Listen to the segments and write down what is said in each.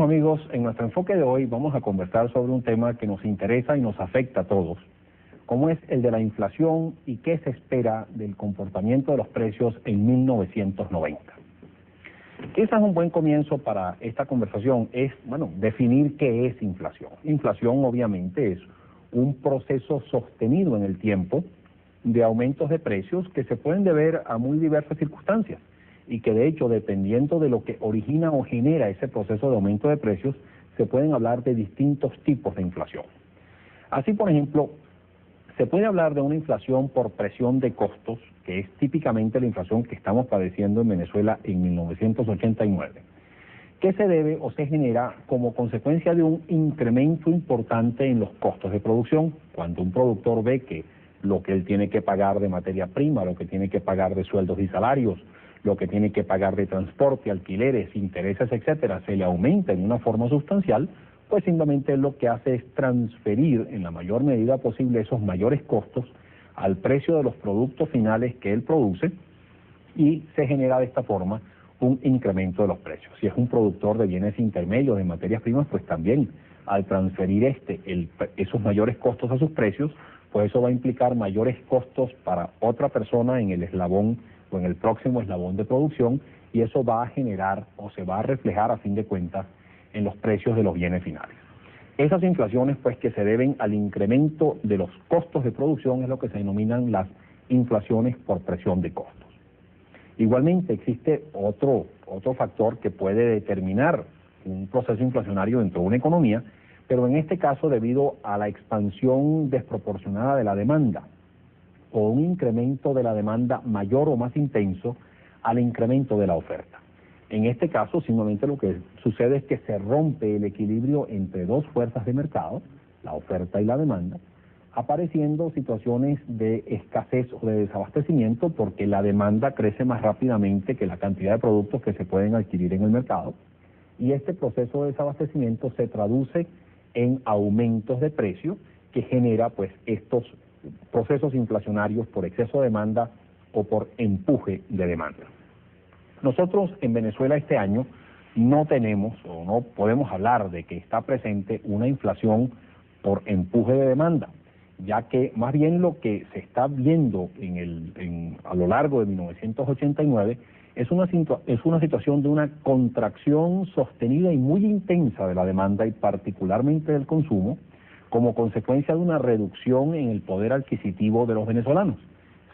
amigos, en nuestro enfoque de hoy vamos a conversar sobre un tema que nos interesa y nos afecta a todos, como es el de la inflación y qué se espera del comportamiento de los precios en 1990. Quizás un buen comienzo para esta conversación es, definir qué es inflación. Inflación obviamente es un proceso sostenido en el tiempo de aumentos de precios que se pueden deber a muy diversas circunstancias y que de hecho, dependiendo de lo que origina o genera ese proceso de aumento de precios, se pueden hablar de distintos tipos de inflación. Así, por ejemplo, se puede hablar de una inflación por presión de costos, que es típicamente la inflación que estamos padeciendo en Venezuela en 1989, que se debe o se genera como consecuencia de un incremento importante en los costos de producción. Cuando un productor ve que lo que él tiene que pagar de materia prima, lo que tiene que pagar de sueldos y salarios, lo que tiene que pagar de transporte, alquileres, intereses, etcétera, se le aumenta en una forma sustancial, pues simplemente lo que hace es transferir en la mayor medida posible esos mayores costos al precio de los productos finales que él produce y se genera de esta forma un incremento de los precios. Si es un productor de bienes intermedios, de materias primas, pues también al transferir esos mayores costos a sus precios, pues eso va a implicar mayores costos para otra persona en el eslabón o en el próximo eslabón de producción, y eso va a generar o se va a reflejar a fin de cuentas en los precios de los bienes finales. Esas inflaciones pues que se deben al incremento de los costos de producción es lo que se denominan las inflaciones por presión de costos. Igualmente existe otro factor que puede determinar un proceso inflacionario dentro de una economía, pero en este caso debido a la expansión desproporcionada de la demanda o un incremento de la demanda mayor o más intenso al incremento de la oferta. En este caso, simplemente lo que sucede es que se rompe el equilibrio entre dos fuerzas de mercado, la oferta y la demanda, apareciendo situaciones de escasez o de desabastecimiento porque la demanda crece más rápidamente que la cantidad de productos que se pueden adquirir en el mercado, y este proceso de desabastecimiento se traduce en aumentos de precio que genera pues estos procesos inflacionarios por exceso de demanda o por empuje de demanda. Nosotros en Venezuela este año no tenemos o no podemos hablar de que está presente una inflación por empuje de demanda, ya que más bien lo que se está viendo a lo largo de 1989 es una situación de una contracción sostenida y muy intensa de la demanda y particularmente del consumo, como consecuencia de una reducción en el poder adquisitivo de los venezolanos.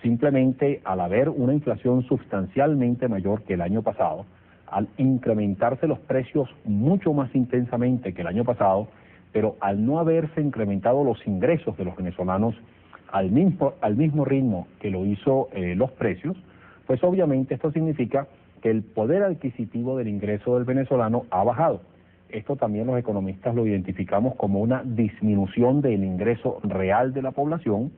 Simplemente al haber una inflación sustancialmente mayor que el año pasado, al incrementarse los precios mucho más intensamente que el año pasado, pero al no haberse incrementado los ingresos de los venezolanos al mismo ritmo que lo hizo los precios, pues obviamente esto significa que el poder adquisitivo del ingreso del venezolano ha bajado. Esto también los economistas lo identificamos como una disminución del ingreso real de la población,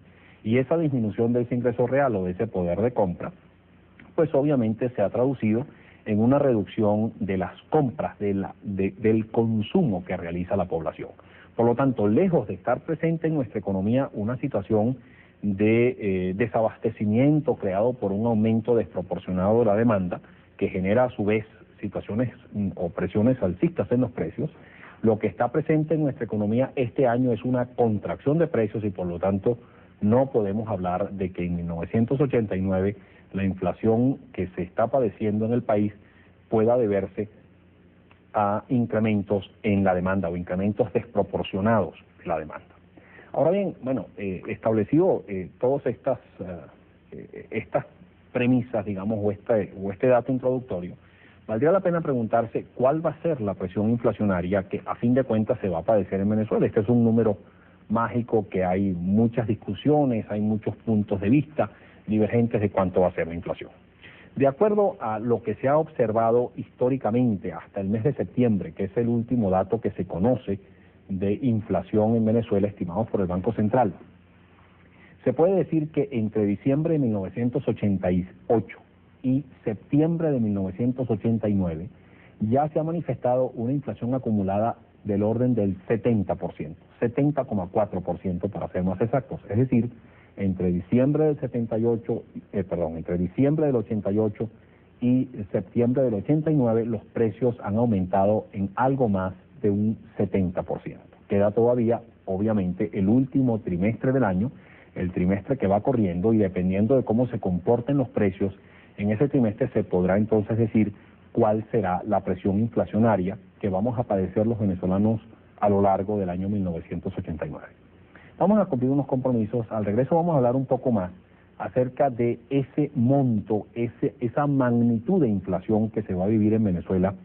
y esa disminución de ese ingreso real o de ese poder de compra, pues obviamente se ha traducido en una reducción de las compras, del consumo que realiza la población. Por lo tanto, lejos de estar presente en nuestra economía una situación de desabastecimiento creado por un aumento desproporcionado de la demanda, que genera a su vez situaciones o presiones alcistas en los precios, lo que está presente en nuestra economía este año es una contracción de precios y por lo tanto no podemos hablar de que en 1989 la inflación que se está padeciendo en el país pueda deberse a incrementos en la demanda o incrementos desproporcionados de la demanda. Ahora bien, establecido todas estas premisas, digamos, o este dato introductorio, valdría la pena preguntarse cuál va a ser la presión inflacionaria que a fin de cuentas se va a padecer en Venezuela. Este es un número mágico que hay muchas discusiones, hay muchos puntos de vista divergentes de cuánto va a ser la inflación. De acuerdo a lo que se ha observado históricamente hasta el mes de septiembre, que es el último dato que se conoce de inflación en Venezuela estimados por el Banco Central, se puede decir que entre diciembre de 1988 y septiembre de 1989 ya se ha manifestado una inflación acumulada del orden del 70%, 70,4% para ser más exactos. Es decir, entre diciembre del 88 y septiembre del 89 los precios han aumentado en algo más de un 70%. Queda todavía, obviamente, el último trimestre del año, el trimestre que va corriendo, y dependiendo de cómo se comporten los precios en ese trimestre se podrá entonces decir cuál será la presión inflacionaria que vamos a padecer los venezolanos a lo largo del año 1989. Vamos a cumplir unos compromisos. Al regreso vamos a hablar un poco más acerca de ese monto, esa magnitud de inflación que se va a vivir en Venezuela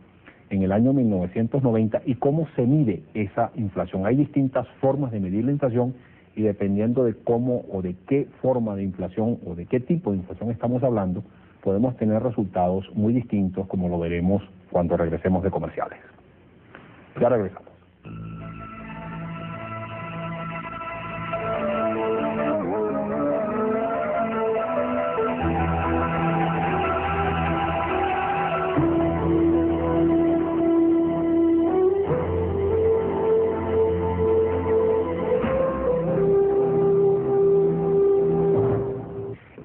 en el año 1990 y cómo se mide esa inflación. Hay distintas formas de medir la inflación y dependiendo de cómo o de qué forma de inflación o de qué tipo de inflación estamos hablando, podemos tener resultados muy distintos, como lo veremos cuando regresemos de comerciales. Ya regresamos.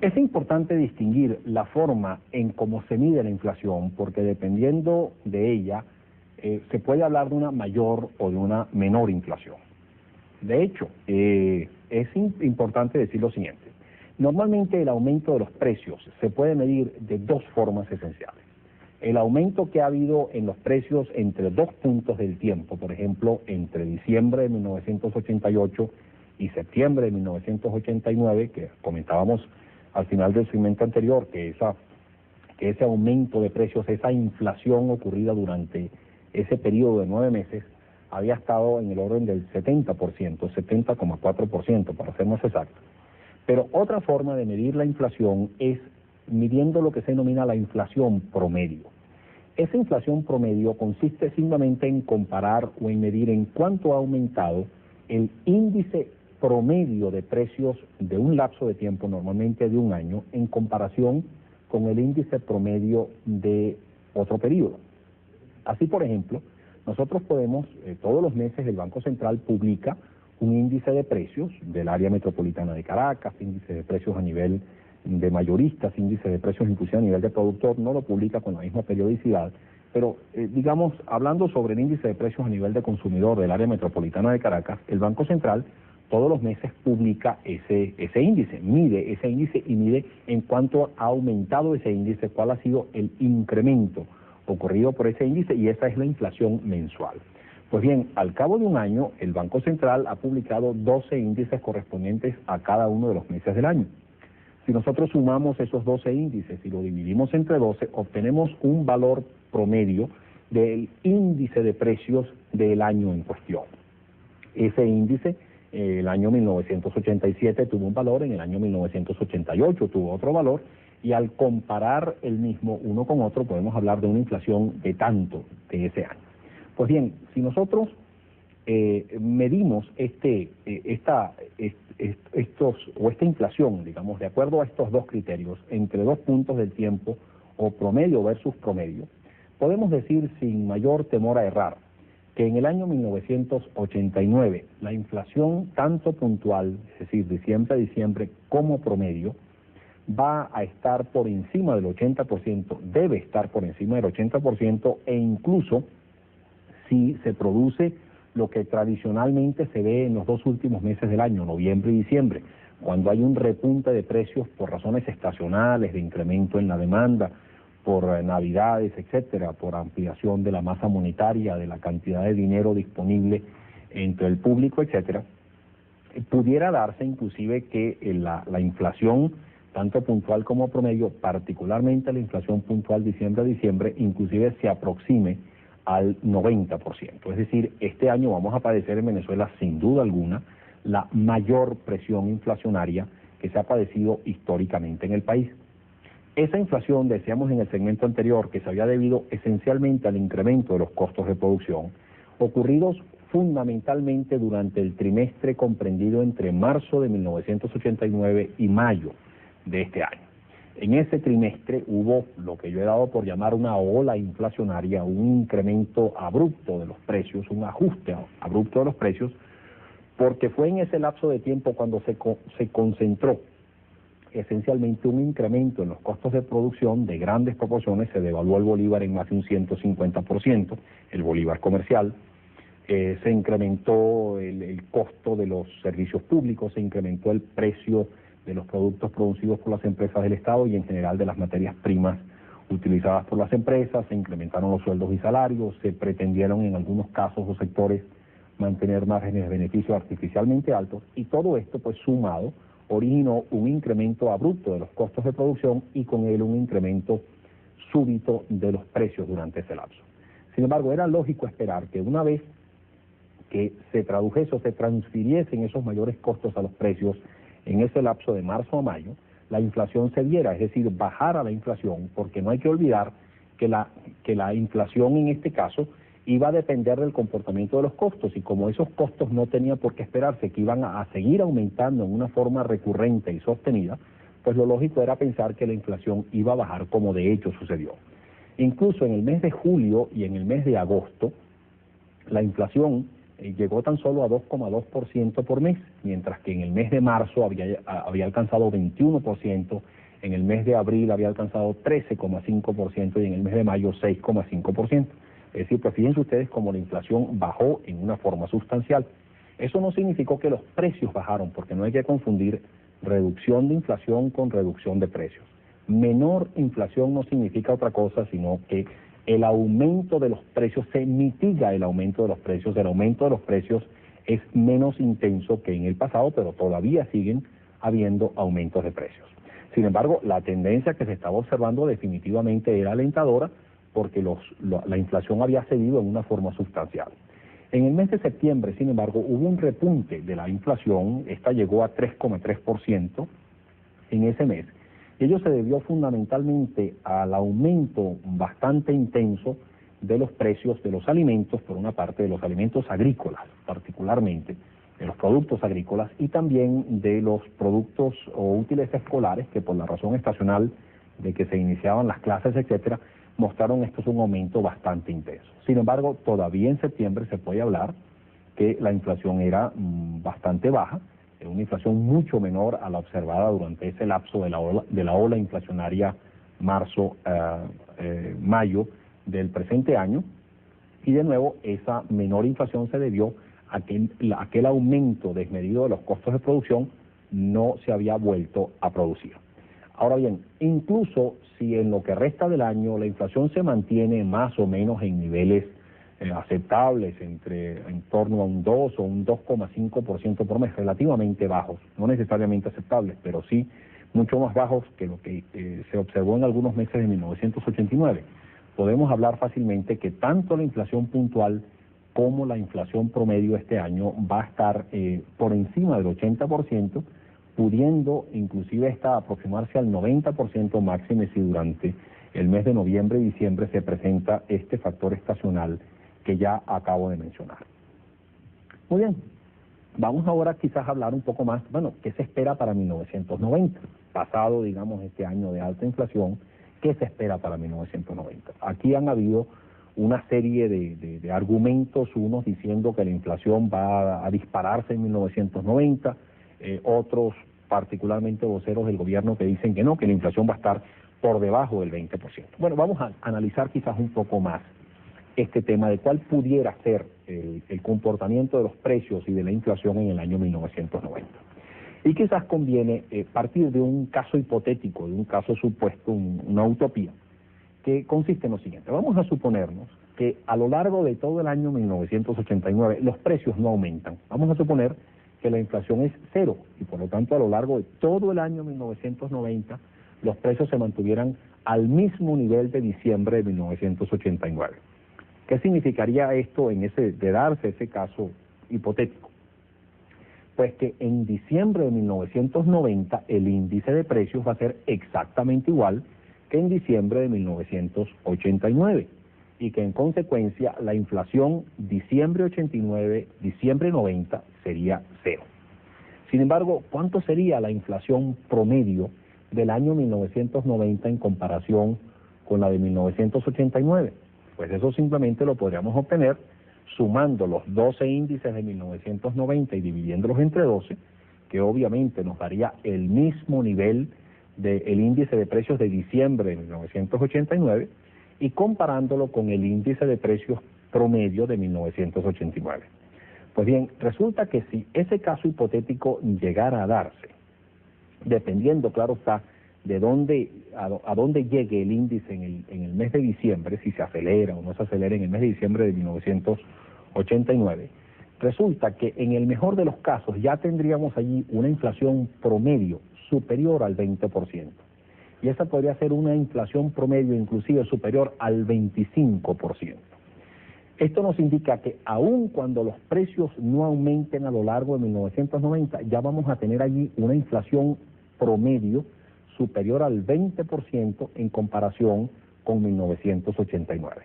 Es importante distinguir la forma en cómo se mide la inflación, porque dependiendo de ella, se puede hablar de una mayor o de una menor inflación. De hecho, es importante decir lo siguiente. Normalmente el aumento de los precios se puede medir de dos formas esenciales. El aumento que ha habido en los precios entre dos puntos del tiempo, por ejemplo, entre diciembre de 1988 y septiembre de 1989, que comentábamos al final del segmento anterior, que ese aumento de precios, esa inflación ocurrida durante ese periodo de 9 meses, había estado en el orden del 70%, 70,4% para ser más exacto. Pero otra forma de medir la inflación es midiendo lo que se denomina la inflación promedio. Esa inflación promedio consiste simplemente en comparar o en medir en cuánto ha aumentado el índice promedio de precios de un lapso de tiempo, normalmente de un año, en comparación con el índice promedio de otro periodo. Así, por ejemplo, nosotros podemos, todos los meses el Banco Central publica un índice de precios del área metropolitana de Caracas, índice de precios a nivel de mayoristas, índice de precios inclusive a nivel de productor, no lo publica con la misma periodicidad, pero digamos, hablando sobre el índice de precios a nivel de consumidor del área metropolitana de Caracas, el Banco Central todos los meses publica ese índice, mide ese índice y mide en cuánto ha aumentado ese índice, cuál ha sido el incremento ocurrido por ese índice, y esa es la inflación mensual. Pues bien, al cabo de un año, el Banco Central ha publicado 12 índices correspondientes a cada uno de los meses del año. Si nosotros sumamos esos 12 índices y lo dividimos entre 12, obtenemos un valor promedio del índice de precios del año en cuestión. Ese índice, el año 1987 tuvo un valor, en el año 1988 tuvo otro valor, y al comparar el mismo uno con otro podemos hablar de una inflación de tanto de ese año. Pues bien, si nosotros medimos esta inflación, digamos, de acuerdo a estos dos criterios, entre dos puntos del tiempo o promedio versus promedio, podemos decir sin mayor temor a errar que en el año 1989 la inflación tanto puntual, es decir, diciembre a diciembre, como promedio, va a estar por encima del 80%, debe estar por encima del 80%, e incluso si se produce lo que tradicionalmente se ve en los dos últimos meses del año, noviembre y diciembre, cuando hay un repunte de precios por razones estacionales, de incremento en la demanda, por navidades, etcétera, por ampliación de la masa monetaria, de la cantidad de dinero disponible entre el público, etcétera, pudiera darse inclusive que la inflación, tanto puntual como promedio, particularmente la inflación puntual diciembre a diciembre, inclusive se aproxime al 90%. Es decir, este año vamos a padecer en Venezuela, sin duda alguna, la mayor presión inflacionaria que se ha padecido históricamente en el país. Esa inflación, decíamos en el segmento anterior, que se había debido esencialmente al incremento de los costos de producción, ocurridos fundamentalmente durante el trimestre comprendido entre marzo de 1989 y mayo de este año. En ese trimestre hubo lo que yo he dado por llamar una ola inflacionaria, un incremento abrupto de los precios, un ajuste abrupto de los precios, porque fue en ese lapso de tiempo cuando se concentró esencialmente un incremento en los costos de producción de grandes proporciones. Se devaluó el bolívar en más de un 150%, el bolívar comercial. se incrementó el costo de los servicios públicos, se incrementó el precio de los productos producidos por las empresas del Estado y en general de las materias primas utilizadas por las empresas, se incrementaron los sueldos y salarios, se pretendieron en algunos casos o sectores mantener márgenes de beneficio artificialmente altos, y todo esto pues sumado originó un incremento abrupto de los costos de producción y con él un incremento súbito de los precios durante ese lapso. Sin embargo, era lógico esperar que una vez que se tradujese o se transfiriesen esos mayores costos a los precios en ese lapso de marzo a mayo, la inflación se diera, es decir, bajara la inflación, porque no hay que olvidar que la inflación en este caso iba a depender del comportamiento de los costos, y como esos costos no tenía por qué esperarse que iban a seguir aumentando en una forma recurrente y sostenida, pues lo lógico era pensar que la inflación iba a bajar, como de hecho sucedió. Incluso en el mes de julio y en el mes de agosto, la inflación llegó tan solo a 2,2% por mes, mientras que en el mes de marzo había alcanzado 21%, en el mes de abril había alcanzado 13,5% y en el mes de mayo 6,5%. Es decir, pues fíjense ustedes cómo la inflación bajó en una forma sustancial. Eso no significó que los precios bajaron, porque no hay que confundir reducción de inflación con reducción de precios. Menor inflación no significa otra cosa, sino que el aumento de los precios se mitiga el aumento de los precios. El aumento de los precios es menos intenso que en el pasado, pero todavía siguen habiendo aumentos de precios. Sin embargo, la tendencia que se estaba observando definitivamente era alentadora, porque la inflación había cedido en una forma sustancial. En el mes de septiembre, sin embargo, hubo un repunte de la inflación. Esta llegó a 3,3% en ese mes. Ello se debió fundamentalmente al aumento bastante intenso de los precios de los alimentos, por una parte de los alimentos agrícolas particularmente, de los productos agrícolas, y también de los productos o útiles escolares, que por la razón estacional de que se iniciaban las clases, etcétera, mostraron estos un aumento bastante intenso. Sin embargo, todavía en septiembre se puede hablar que la inflación era bastante baja, una inflación mucho menor a la observada durante ese lapso de la ola inflacionaria marzo-mayo del presente año, y de nuevo esa menor inflación se debió a que aquel aumento desmedido de los costos de producción no se había vuelto a producir. Ahora bien, incluso si en lo que resta del año la inflación se mantiene más o menos en niveles aceptables, en torno a un 2 o un 2,5% por mes, relativamente bajos, no necesariamente aceptables, pero sí mucho más bajos que lo que se observó en algunos meses de 1989. Podemos hablar fácilmente que tanto la inflación puntual como la inflación promedio este año va a estar por encima del 80%, pudiendo inclusive esta aproximarse al 90% máximo si durante el mes de noviembre y diciembre se presenta este factor estacional que ya acabo de mencionar. Muy bien, vamos ahora quizás a hablar un poco más, bueno, ¿qué se espera para 1990? Pasado, digamos, este año de alta inflación, ¿qué se espera para 1990? Aquí han habido una serie de argumentos, unos diciendo que la inflación va a dispararse en 1990, otros, particularmente voceros del gobierno, que dicen que no, que la inflación va a estar por debajo del 20%. Bueno, vamos a analizar quizás un poco más este tema de cuál pudiera ser el comportamiento de los precios y de la inflación en el año 1990. Y quizás conviene partir de un caso hipotético, de un caso supuesto, una utopía, que consiste en lo siguiente. Vamos a suponernos que a lo largo de todo el año 1989 los precios no aumentan. Vamos a suponer que la inflación es cero y por lo tanto a lo largo de todo el año 1990 los precios se mantuvieran al mismo nivel de diciembre de 1989. ¿Qué significaría esto de darse ese caso hipotético? Pues que en diciembre de 1990 el índice de precios va a ser exactamente igual que en diciembre de 1989 y que en consecuencia la inflación diciembre 89, diciembre 90 sería cero. Sin embargo, ¿cuánto sería la inflación promedio del año 1990 en comparación con la de 1989? Pues eso simplemente lo podríamos obtener sumando los 12 índices de 1990 y dividiéndolos entre 12, que obviamente nos daría el mismo nivel del índice de precios de diciembre de 1989, y comparándolo con el índice de precios promedio de 1989. Pues bien, resulta que si ese caso hipotético llegara a darse, dependiendo, claro está, de dónde, a dónde llegue el índice en el mes de diciembre, si se acelera o no se acelera en el mes de diciembre de 1989, resulta que en el mejor de los casos ya tendríamos allí una inflación promedio superior al 20%. Y esa podría ser una inflación promedio inclusive superior al 25%. Esto nos indica que aun cuando los precios no aumenten a lo largo de 1990, ya vamos a tener allí una inflación promedio superior al 20% en comparación con 1989.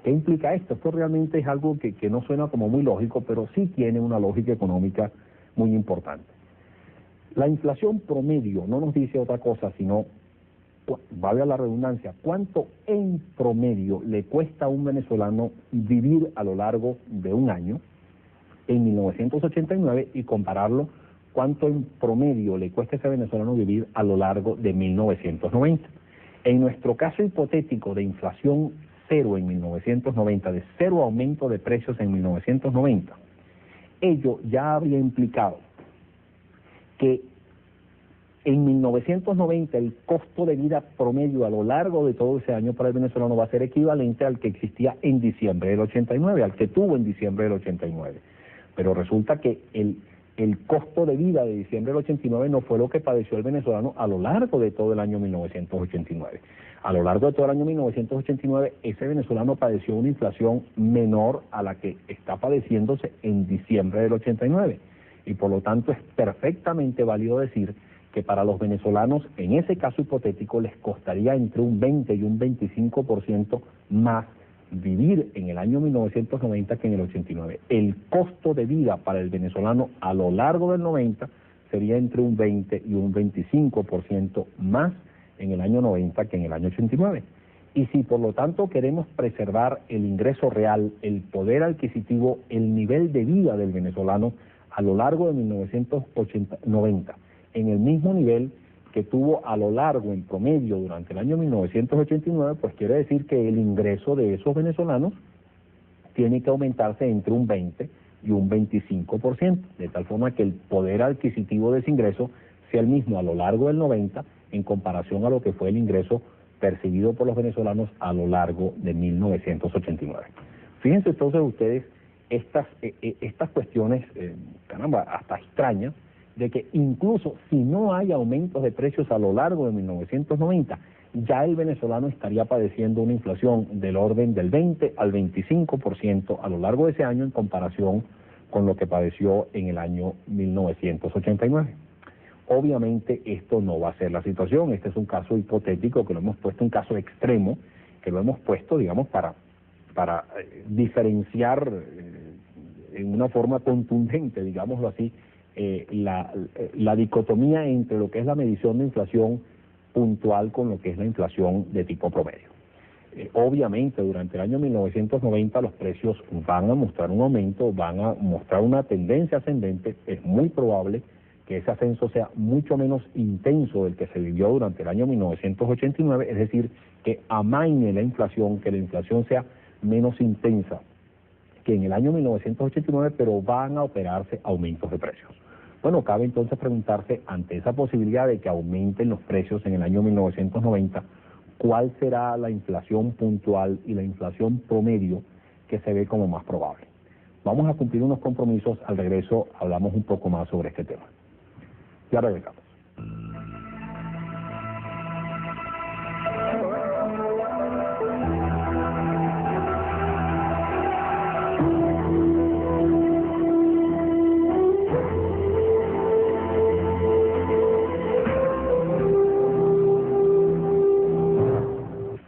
¿Qué implica esto? Esto realmente es algo que no suena como muy lógico, pero sí tiene una lógica económica muy importante. La inflación promedio no nos dice otra cosa, sino, valga la redundancia, cuánto en promedio le cuesta a un venezolano vivir a lo largo de un año en 1989 y compararlo cuánto en promedio le cuesta a ese venezolano vivir a lo largo de 1990. En nuestro caso hipotético de inflación cero en 1990, de cero aumento de precios en 1990, ello ya habría implicado que en 1990 el costo de vida promedio a lo largo de todo ese año para el venezolano va a ser equivalente al que existía en diciembre del 89, al que tuvo en diciembre del 89. Pero resulta que el costo de vida de diciembre del 89 no fue lo que padeció el venezolano a lo largo de todo el año 1989. A lo largo de todo el año 1989, ese venezolano padeció una inflación menor a la que está padeciéndose en diciembre del 89. Y por lo tanto es perfectamente válido decir que para los venezolanos, en ese caso hipotético, les costaría entre un 20 y un 25% más vivir en el año 1990 que en el 89. El costo de vida para el venezolano a lo largo del 90 sería entre un 20 y un 25% más en el año 90 que en el año 89. Y si por lo tanto queremos preservar el ingreso real, el poder adquisitivo, el nivel de vida del venezolano a lo largo de 1990, en el mismo nivel que tuvo a lo largo, en promedio, durante el año 1989, pues quiere decir que el ingreso de esos venezolanos tiene que aumentarse entre un 20 y un 25%, de tal forma que el poder adquisitivo de ese ingreso sea el mismo a lo largo del 90 en comparación a lo que fue el ingreso percibido por los venezolanos a lo largo de 1989. Fíjense entonces ustedes estas cuestiones, caramba, hasta extrañas, de que incluso si no hay aumentos de precios a lo largo de 1990, ya el venezolano estaría padeciendo una inflación del orden del 20 al 25% a lo largo de ese año en comparación con lo que padeció en el año 1989. Obviamente esto no va a ser la situación, este es un caso hipotético que lo hemos puesto, un caso extremo, que lo hemos puesto, digamos, para diferenciar en una forma contundente, digámoslo así, la dicotomía entre lo que es la medición de inflación puntual con lo que es la inflación de tipo promedio. Obviamente durante el año 1990 los precios van a mostrar un aumento, van a mostrar una tendencia ascendente, es muy probable que ese ascenso sea mucho menos intenso del que se vivió durante el año 1989, es decir, que amaine la inflación, que la inflación sea menos intensa que en el año 1989, pero van a operarse aumentos de precios. Bueno, cabe entonces preguntarse, ante esa posibilidad de que aumenten los precios en el año 1990, ¿cuál será la inflación puntual y la inflación promedio que se ve como más probable? Vamos a cumplir unos compromisos, al regreso hablamos un poco más sobre este tema. Ya regresamos.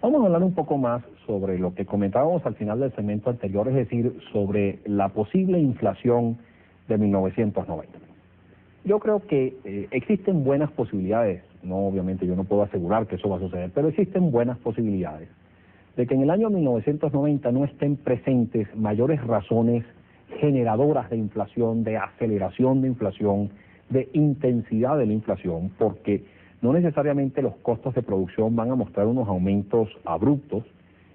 Vamos a hablar un poco más sobre lo que comentábamos al final del segmento anterior, es decir, sobre la posible inflación de 1990. Yo creo que existen buenas posibilidades, no, obviamente yo no puedo asegurar que eso va a suceder, pero existen buenas posibilidades de que en el año 1990 no estén presentes mayores razones generadoras de inflación, de aceleración de inflación, de intensidad de la inflación, porque no necesariamente los costos de producción van a mostrar unos aumentos abruptos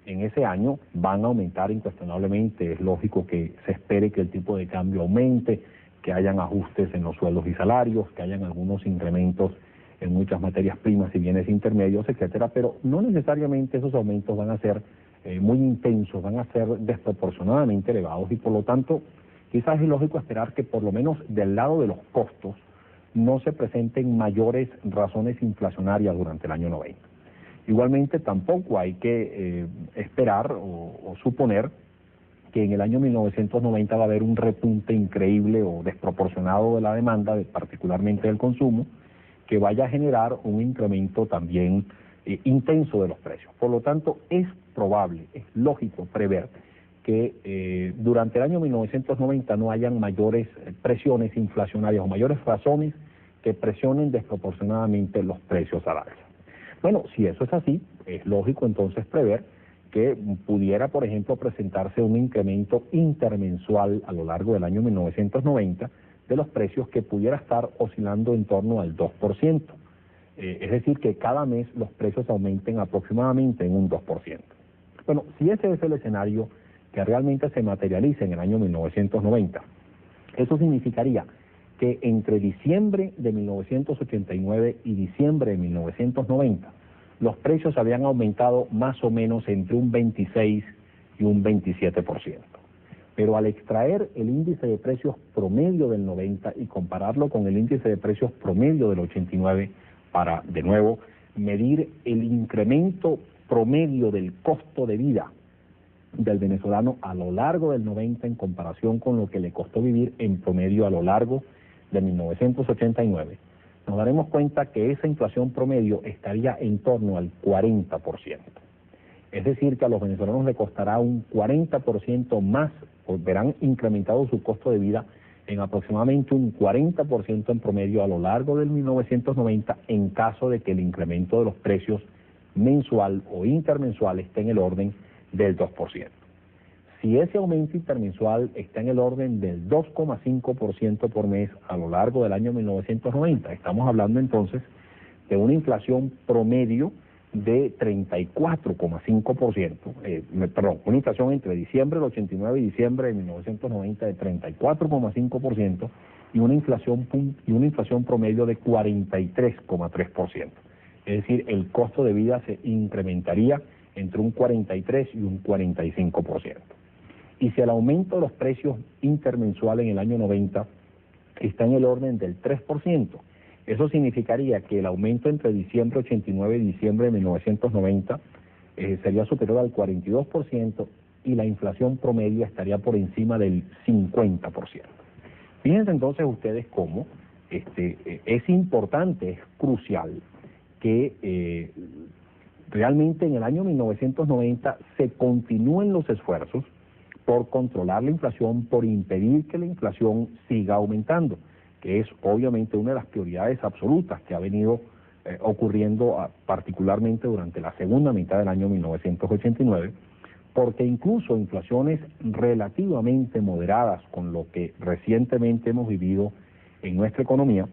en ese año van a aumentar incuestionablemente. Es lógico que se espere que el tipo de cambio aumente, que hayan ajustes en los sueldos y salarios, que hayan algunos incrementos en muchas materias primas y bienes intermedios, etcétera, pero no necesariamente esos aumentos van a ser muy intensos, van a ser desproporcionadamente elevados y por lo tanto quizás es lógico esperar que por lo menos del lado de los costos no se presenten mayores razones inflacionarias durante el año 90. Igualmente tampoco hay que esperar o suponer que en el año 1990 va a haber un repunte increíble o desproporcionado de la demanda, particularmente del consumo, que vaya a generar un incremento también intenso de los precios. Por lo tanto, es probable, es lógico prever que durante el año 1990 no hayan mayores presiones inflacionarias o mayores razones que presionen desproporcionadamente los precios al alza. Bueno, si eso es así, es lógico entonces prever que pudiera, por ejemplo, presentarse un incremento intermensual a lo largo del año 1990 de los precios que pudiera estar oscilando en torno al 2%. Es decir, que cada mes los precios aumenten aproximadamente en un 2%. Bueno, si ese es el escenario que realmente se materializa en el año 1990, eso significaría que entre diciembre de 1989 y diciembre de 1990, los precios habían aumentado más o menos entre un 26 y un 27%. Pero al extraer el índice de precios promedio del 90 y compararlo con el índice de precios promedio del 89, para, de nuevo, medir el incremento promedio del costo de vida del venezolano a lo largo del 90 en comparación con lo que le costó vivir en promedio a lo largo de 1989, nos daremos cuenta que esa inflación promedio estaría en torno al 40%. Es decir, que a los venezolanos le costará un 40% más, o verán incrementado su costo de vida en aproximadamente un 40% en promedio a lo largo del 1990 en caso de que el incremento de los precios mensual o intermensual esté en el orden del 2%. Si ese aumento intermensual está en el orden del 2,5% por mes a lo largo del año 1990, estamos hablando entonces de una inflación promedio de 34,5%, perdón, una inflación entre diciembre del 89 y diciembre de 1990 de 34,5% y una inflación promedio de 43,3%. Es decir, el costo de vida se incrementaría entre un 43 y un 45%. Y si el aumento de los precios intermensuales en el año 90 está en el orden del 3%, eso significaría que el aumento entre diciembre 89 y diciembre de 1990 sería superior al 42% y la inflación promedio estaría por encima del 50%. Fíjense entonces ustedes cómo es importante, es crucial que realmente en el año 1990 se continúen los esfuerzos por controlar la inflación, por impedir que la inflación siga aumentando, que es obviamente una de las prioridades absolutas que ha venido ocurriendo particularmente durante la segunda mitad del año 1989, porque incluso inflaciones relativamente moderadas con lo que recientemente hemos vivido en nuestra economía,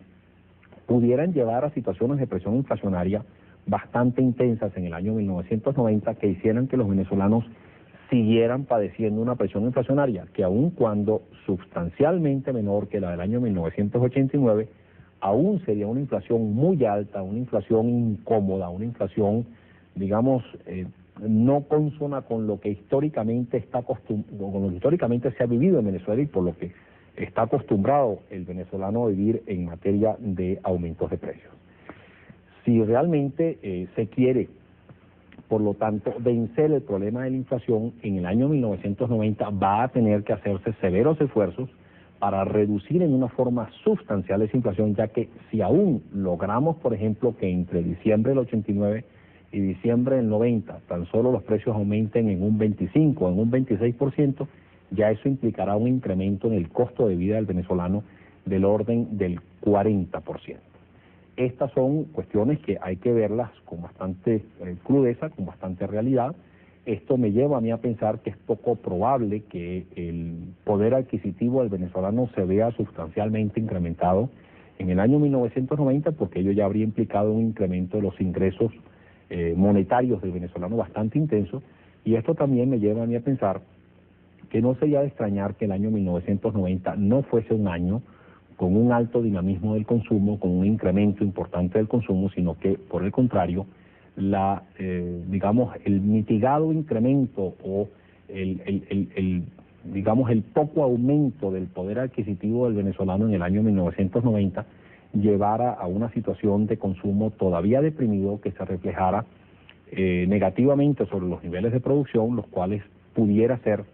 pudieran llevar a situaciones de presión inflacionaria bastante intensas en el año 1990 que hicieran que los venezolanos siguieran padeciendo una presión inflacionaria que aun cuando sustancialmente menor que la del año 1989, aún sería una inflación muy alta, una inflación incómoda, una inflación, digamos, no consona con lo que históricamente se ha vivido en Venezuela y por lo que está acostumbrado el venezolano a vivir en materia de aumentos de precios. Si realmente se quiere, por lo tanto, vencer el problema de la inflación, en el año 1990 va a tener que hacerse severos esfuerzos para reducir en una forma sustancial esa inflación, ya que si aún logramos, por ejemplo, que entre diciembre del 89 y diciembre del 90 tan solo los precios aumenten en un 25 o en un 26%, ya eso implicará un incremento en el costo de vida del venezolano del orden del 40%. Estas son cuestiones que hay que verlas con bastante crudeza, con bastante realidad. Esto me lleva a mí a pensar que es poco probable que el poder adquisitivo del venezolano se vea sustancialmente incrementado en el año 1990, porque ello ya habría implicado un incremento de los ingresos monetarios del venezolano bastante intenso, Y esto también me lleva a mí a pensar que no sería de extrañar que el año 1990 no fuese un año con un alto dinamismo del consumo, con un incremento importante del consumo, sino que, por el contrario, digamos, el mitigado incremento o digamos, el poco aumento del poder adquisitivo del venezolano en el año 1990 llevara a una situación de consumo todavía deprimido que se reflejara negativamente sobre los niveles de producción, los cuales pudiera ser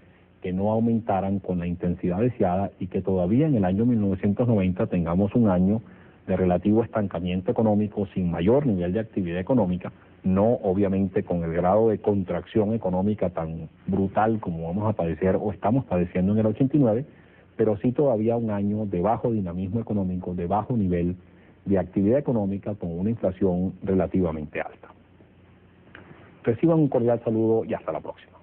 que no aumentaran con la intensidad deseada y que todavía en el año 1990 tengamos un año de relativo estancamiento económico sin mayor nivel de actividad económica, no obviamente con el grado de contracción económica tan brutal como vamos a padecer o estamos padeciendo en el 89, pero sí todavía un año de bajo dinamismo económico, de bajo nivel de actividad económica con una inflación relativamente alta. Reciban un cordial saludo y hasta la próxima.